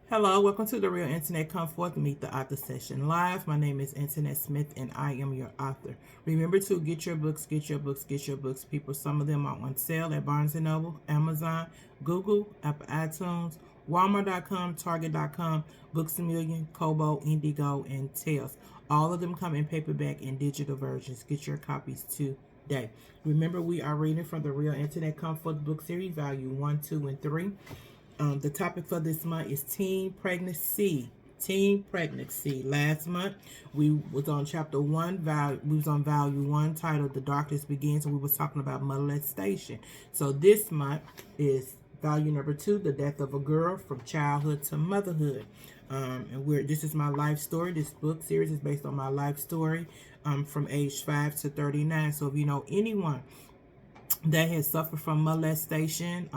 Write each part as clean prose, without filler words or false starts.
Hello, welcome to the Real Internet. Come forth and meet the author session live. My name is Antoinette Smith and I am your author. Remember to get your books, get your books, get your books, people. Some of them are on sale at Barnes & Noble, Amazon, Google, Apple iTunes, Walmart.com, Target.com, Books A Million, Kobo, Indigo, and Tails. All of them come in paperback and digital versions. Get your copies today. Remember, we are reading from the Real Internet Come Forth book series, value 1, 2, and 3. The topic for this month is teen pregnancy. Teen pregnancy. Last month we was on chapter 1. We was on value 1, titled "The Darkness Begins," and we was talking about molestation. So this month is value number 2, "The Death of a Girl from Childhood to Motherhood." This is my life story. This book series is based on my life story from age 5 to 39. So if you know anyone that has suffered from molestation,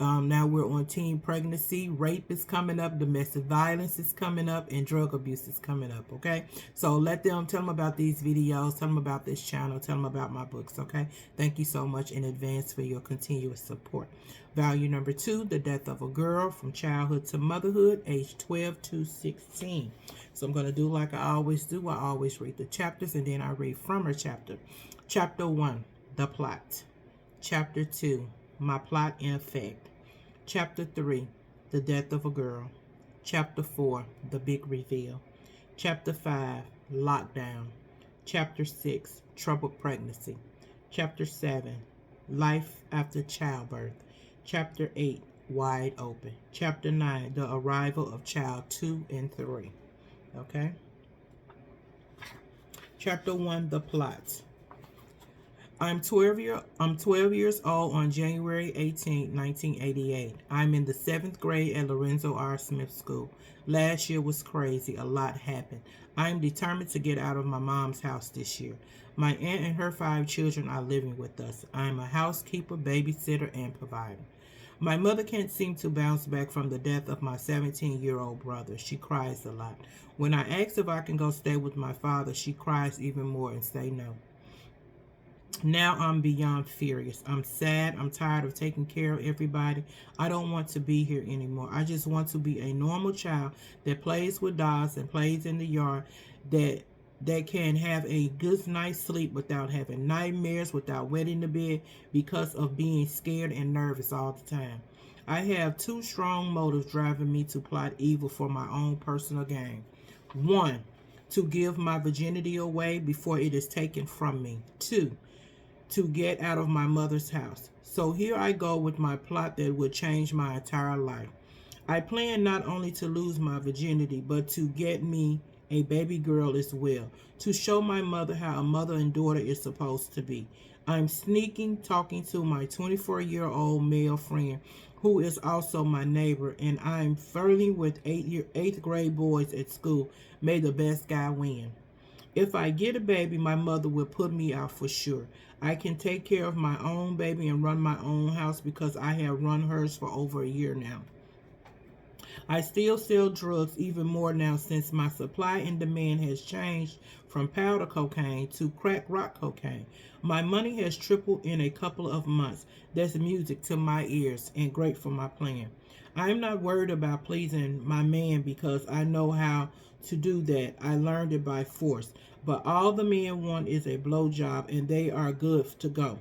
now we're on teen pregnancy. Rape is coming up, domestic violence is coming up, and drug abuse is coming up, okay? So tell them about these videos, tell them about this channel, tell them about my books, okay? Thank you so much in advance for your continuous support. Value number 2, "The Death of a Girl from Childhood to Motherhood," age 12 to 16. So I'm going to do like I always do. I always read the chapters, and then I read from her chapter. Chapter 1, the plot. Chapter 2, my plot in effect. Chapter 3, the death of a girl. Chapter 4, the big reveal. Chapter 5, lockdown. Chapter 6, troubled pregnancy. Chapter 7, life after childbirth. Chapter 8, wide open. Chapter 9, the arrival of child 2 and 3. Okay? Chapter 1, the plot. I'm 12 years old on January 18, 1988. I'm in the 7th grade at Lorenzo R. Smith School. Last year was crazy. A lot happened. I am determined to get out of my mom's house this year. My aunt and her 5 children are living with us. I am a housekeeper, babysitter, and provider. My mother can't seem to bounce back from the death of my 17-year-old brother. She cries a lot. When I ask if I can go stay with my father, she cries even more and say no. Now I'm beyond furious. I'm sad. I'm tired of taking care of everybody. I don't want to be here anymore. I just want to be a normal child that plays with dolls and plays in the yard, that can have a good night's sleep without having nightmares, without wetting the bed because of being scared and nervous all the time. I have 2 strong motives driving me to plot evil for my own personal gain. 1, to give my virginity away before it is taken from me. 2, to get out of my mother's house. So here I go with my plot that would change my entire life. I plan not only to lose my virginity, but to get me a baby girl as well, to show my mother how a mother and daughter is supposed to be. I'm sneaking, talking to my 24-year-old male friend, who is also my neighbor, and I'm flirting with 8th grade boys at school. May the best guy win. If I get a baby, my mother will put me out for sure. I can take care of my own baby and run my own house because I have run hers for over a year now. I still sell drugs even more now since my supply and demand has changed from powder cocaine to crack rock cocaine. My money has tripled in a couple of months. That's music to my ears and great for my plan. I am not worried about pleasing my man because I know how to do that. I learned it by force. But all the men want is a blowjob, and they are good to go.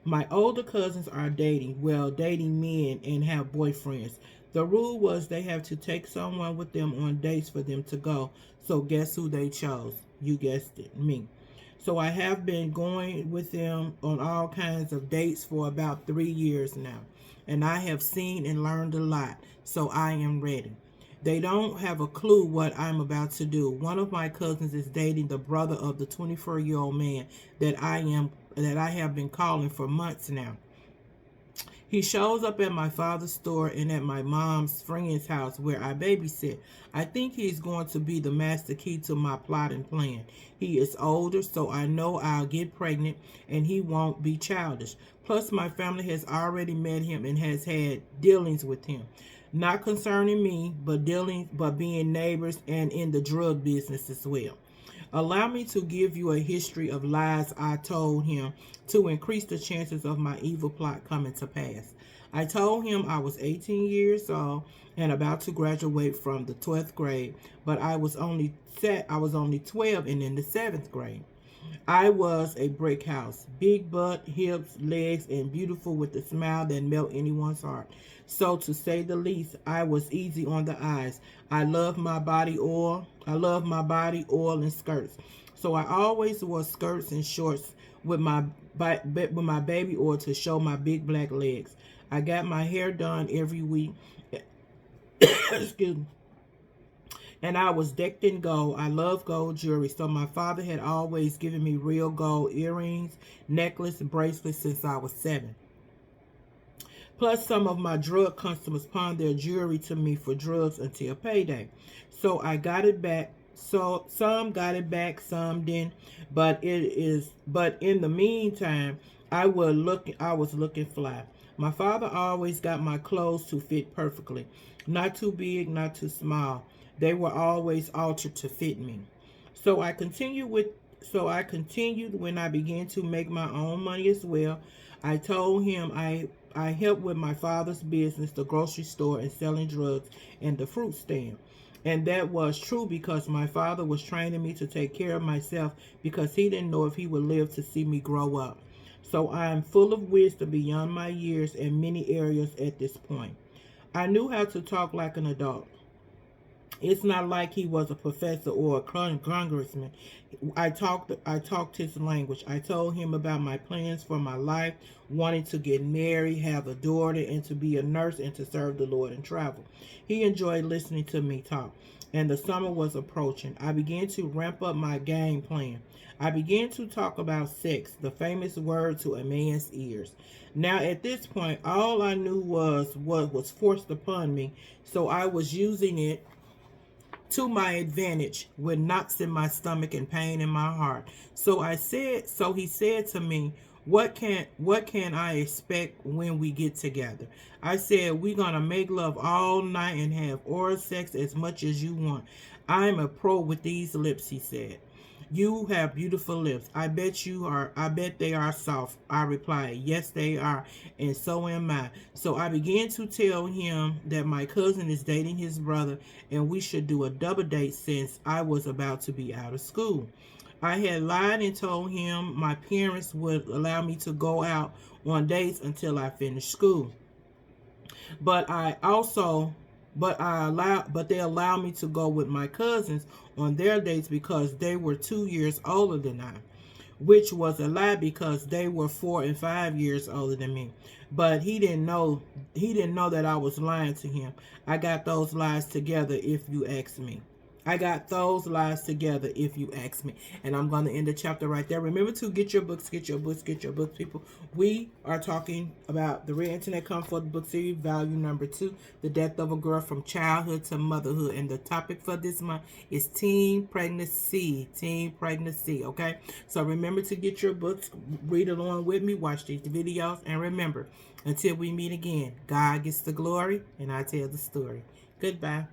My older cousins are dating men and have boyfriends. The rule was they have to take someone with them on dates for them to go. So guess who they chose? You guessed it, me. So I have been going with them on all kinds of dates for about 3 years now. And I have seen and learned a lot. So I am ready. They don't have a clue what I'm about to do. One of my cousins is dating the brother of the 24-year-old man that I have been calling for months now. He shows up at my father's store and at my mom's friend's house where I babysit. I think he's going to be the master key to my plot and plan. He is older, so I know I'll get pregnant and he won't be childish. Plus, my family has already met him and has had dealings with him. Not concerning me, but being neighbors and in the drug business as well. Allow me to give you a history of lies I told him to increase the chances of my evil plot coming to pass. I told him I was 18 years old and about to graduate from the 12th grade, but I was only 12 and in the 7th grade. I was a brick house, big butt, hips, legs, and beautiful with a smile that melt anyone's heart. So to say the least, I was easy on the eyes. I love my body oil. I love my body oil and skirts. So I always wore skirts and shorts with my baby oil to show my big black legs. I got my hair done every week. Excuse me. And I was decked in gold. I love gold jewelry, so my father had always given me real gold earrings, necklace, and bracelets since I was 7. Plus, some of my drug customers pawned their jewelry to me for drugs until payday. So I got it back. So some got it back, some didn't. But in the meantime, I was looking fly. My father always got my clothes to fit perfectly. Not too big, not too small. They were always altered to fit me. So I continued with I continued when I began to make my own money as well. I told him I helped with my father's business, the grocery store and selling drugs and the fruit stand. And that was true because my father was training me to take care of myself because he didn't know if he would live to see me grow up. So I am full of wisdom beyond my years in many areas at this point. I knew how to talk like an adult. It's not like he was a professor or a congressman. I talked his language. I told him about my plans for my life, wanting to get married, have a daughter, and to be a nurse and to serve the Lord and travel. He enjoyed listening to me talk, and the summer was approaching. I began to ramp up my game plan. I began to talk about sex, the famous word to a man's ears. Now, at this point, all I knew was what was forced upon me, so I was using it to my advantage with knots in my stomach and pain in my heart. So he said to me, what can I expect when we get together? I said, we're gonna make love all night and have oral sex as much as you want. I'm a pro with these lips, he said. You have beautiful lips. I bet you are. I bet they are soft. I replied, yes, they are, and so am I. So I began to tell him that my cousin is dating his brother and we should do a double date since I was about to be out of school. I had lied and told him my parents would allow me to go out on dates until I finished school. But I also but they allowed me to go with my cousins on their dates because they were 2 years older than I, which was a lie because they were 4 and 5 years older than me. But he didn't know that I was lying to him. I got those lies together if you ask me. I got those lies together if you ask me. And I'm going to end the chapter right there. Remember to get your books, get your books, get your books, people. We are talking about the Red Internet Comfort Book Series, Value Number 2, The Death of a Girl from Childhood to Motherhood. And the topic for this month is teen pregnancy. Teen pregnancy, okay? So remember to get your books, read along with me, watch these videos, and remember, until we meet again, God gets the glory, and I tell the story. Goodbye.